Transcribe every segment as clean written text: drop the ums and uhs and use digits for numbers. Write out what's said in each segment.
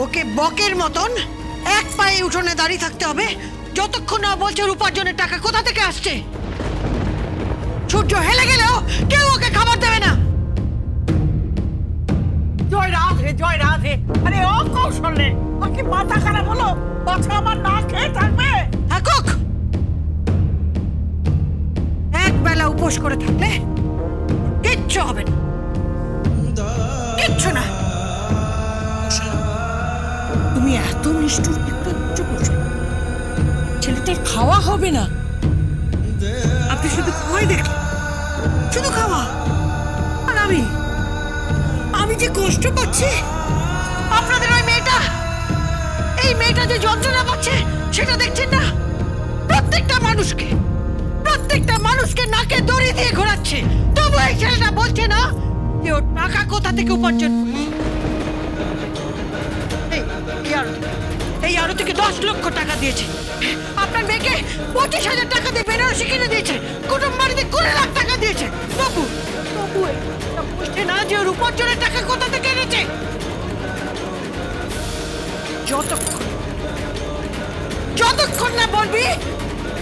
ওকে বকের মতন এক পায়ে উঠোনে দাঁড়িয়ে থাকতে হবে যতক্ষণ না বলছে ওর উপার্জনের টাকা কোথা থেকে আসছে। সূর্য হেলে গেলেও কেউ ওকে খাবার দেবে না। জয় রাধে, জয় রাধে। আরে ও কৌশলে, ওর কি মাথা খারাপ হলো? বাচ্চা আমার না খেয়ে থাকবে? থাকুক, এক বেলা উপোস করে থাকলে কিচ্ছু হবে না, কিচ্ছু না। তুমি এত নিষ্ঠুর একটা করছো, ছেলেটার খাওয়া হবে না। আপনি শুধু খাওয়াই দেখলেন, শুধু খাওয়া। আর আমি যে কষ্ট পাচ্ছি, আপনাদের ওই মেয়েটা, এই মেয়েটা যে যন্ত্রণা পাচ্ছে সেটা দেখছেন না? প্রত্যেকটা মানুষকে নাকে দড়ি দিয়ে ঘোরাচ্ছে, তবু এই ছেলেটা বলছে না যে ওর টাকা কোথা থেকে উপার্জন করছে। এই আরতিকে 10 লক্ষ টাকা দিয়েছে, আপনার মেয়েকে 25,000 টাকা দিয়ে বেনারসি কিনে দিয়েছে, কুটুম বাড়িতে 20 লাখ টাকা দিয়েছে, তবু বুঝছে না যে ওর উপার্জনের টাকা কোথা থেকে এনেছে। যতক্ষণ না বলবি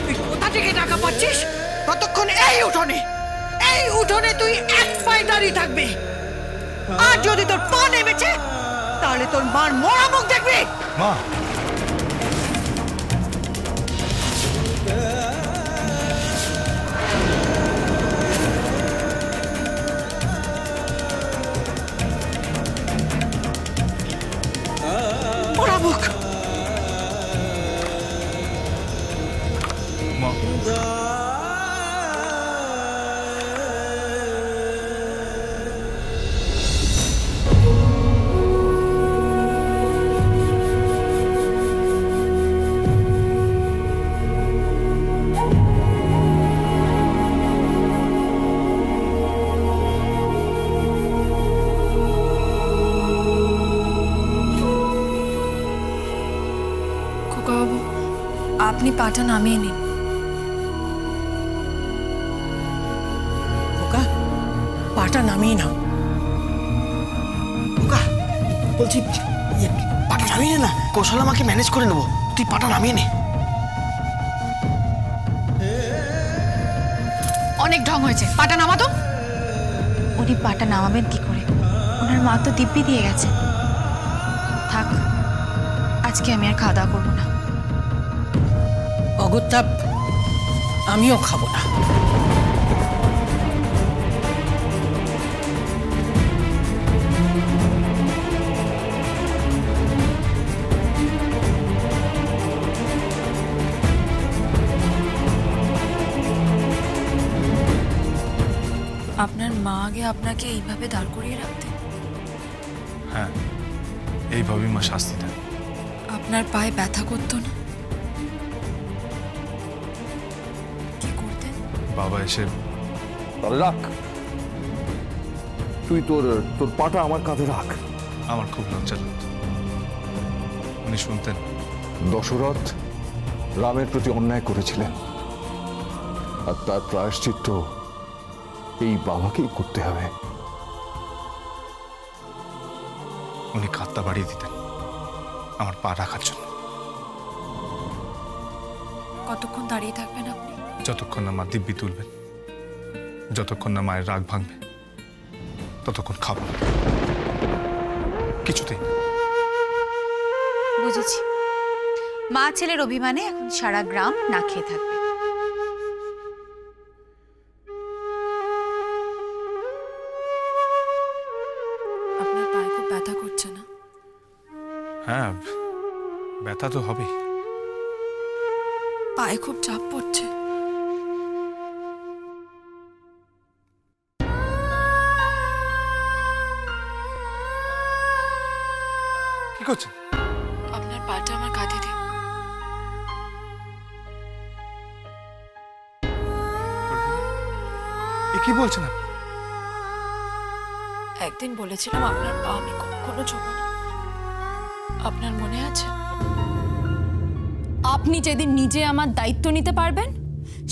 তুই কোথা থেকে টাকা পাচ্ছিস, ততক্ষণ এই উঠোনে তুই এক পায়ে দাঁড়িয়ে থাকবি। আর যদি তোর পা নেমেছে তাহলে তোর মার মরা মুখ দেখবি। মা, মরা মুখ। মা, খোকাবাবু, আপনি পাটা নামিয়ে নিন। খোকা, পাটা নামিয়ে নাও। খোকা, বলছি পাটা নামিয়ে নে না, কৌশল আমাকে ম্যানেজ করে নেবো, তুই পাটা নামিয়ে নে। অনেক ঢং হয়েছে, পাটা নামা তো। উনি পাটা নামাবেন কি করে? ওনার মা তো দিব্যি দিয়ে গেছে। থাক, আজকে আমি আর খাওয়া দাওয়া করবো না। অগত্যা আমিও খাবো না। আপনার মা আগে আপনাকে এইভাবে দাঁড় করিয়ে রাখতেন? হ্যাঁ, এইভাবেই মা শাস্তি দেন। আপনার পায়ে ব্যথা করতো না? কি করতেন? বাবা এসে তাহলে রাখ, তুই তোর পাটা আমার কাঁধে রাখ। আমার খুব লজ্জা লাগতো। উনি শুনতেন। দশরথ রামের প্রতি অন্যায় করেছিলেন, আর তার প্রায়শ্চিত্ত এই বাবাকেই করতে হবে। উনি খাত্তা বাড়িয়ে দিতেন আমার পা রাখার জন্য। কতক্ষণ দাঁড়িয়ে থাকবেন আপনি? যতক্ষণ না মা দিব্যি তুলবেন, যতক্ষণ না মায়ের রাগ ভাঙবে, ততক্ষণ খাবো না। কিছুতেই না। বুঝেছি, মা ছেলের অভিমানে এখন সারা গ্রাম না খেয়ে থাকবে। আপনার পায়ে খুব ব্যথা করছে না? হ্যাঁ, ব্যথা তো হবেই। পায়ে খুব চাপ পড়ছে? কি করছেন? আপনার পাটা আমার কাঁধে দিন। এ কি বলছেন আপনি? একদিন বলেছিলাম আপনার পা আমি কখনো ছোঁব না, আপনার মনে আছে? আপনি যেদিন নিজে আমার দায়িত্ব নিতে পারবেন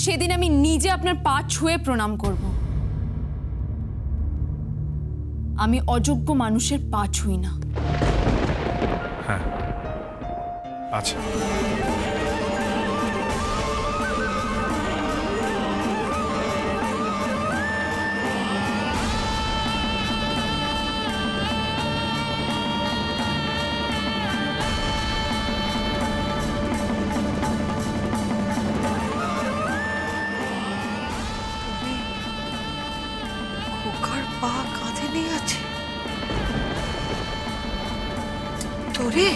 সেদিন আমি নিজে আপনার পা ছুঁয়ে প্রণাম করব। আমি অযোগ্য মানুষের পা ছুঁই না। হ্যাঁ আছে। খোকার পা কাঁধে নিয়ে আছে তোরে।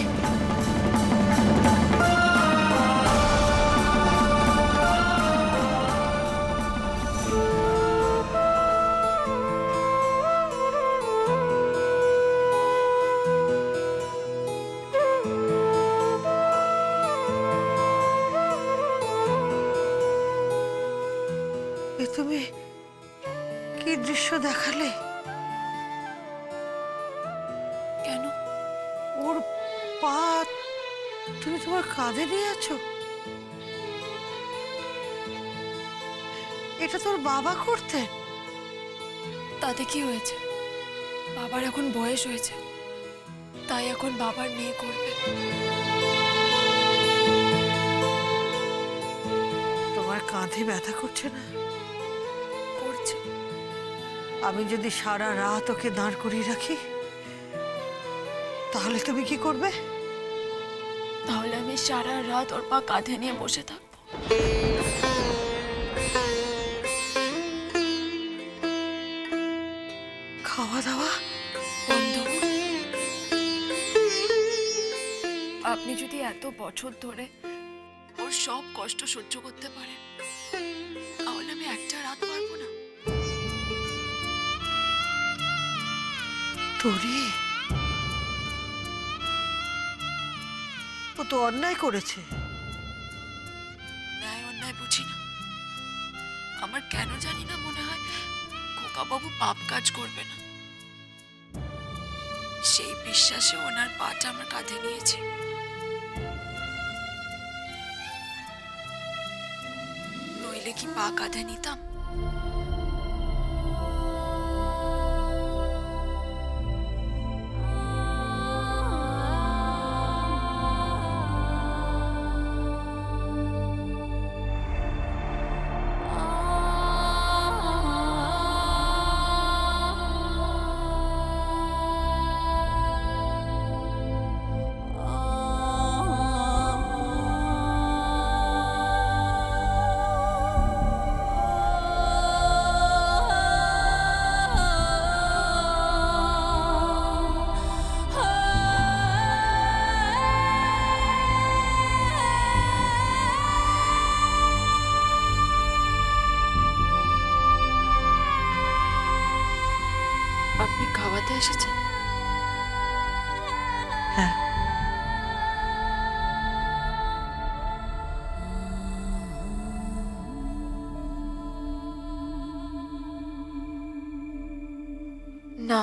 এ তুমি কি দৃশ্য দেখালে? কেন? ওর পা তুমি তোমার কাঁধে নিয়ে আছো? এটা তোর বাবা করতেন? তাতে কি হয়েছে? বাবার এখন বয়স হয়েছে, তাই এখন বাবার মেয়ে করবে। তোমার কাঁধে ব্যথা করছে না? করছে। আমি যদি সারা রাত ওকে দাঁড় করিয়ে রাখি তাহলে তুমি কি করবে? তাহলে আমি সারা রাত ওর পা কাঁধে নিয়ে বসে থাকবো। খাওয়া দাওয়া বন্ধ। আপনি যদি এত বছর ধরে ওর সব কষ্ট সহ্য করতে পারেন, তাহলে আমি একটা রাত পারবো না? তোরে ও তো অন্যায় করেছে। ন্যায় অন্যায় বুঝি না। আমার কেন জানি না মনে হয় খোকাবাবু পাপ কাজ করবে না। সেই বিশ্বাসে ওনার পাটা আমার কাঁধে নিয়েছি। নইলে কি পা কাঁধে নিতাম? আপনি খাওয়াতে এসেছেন? হ্যাঁ, না।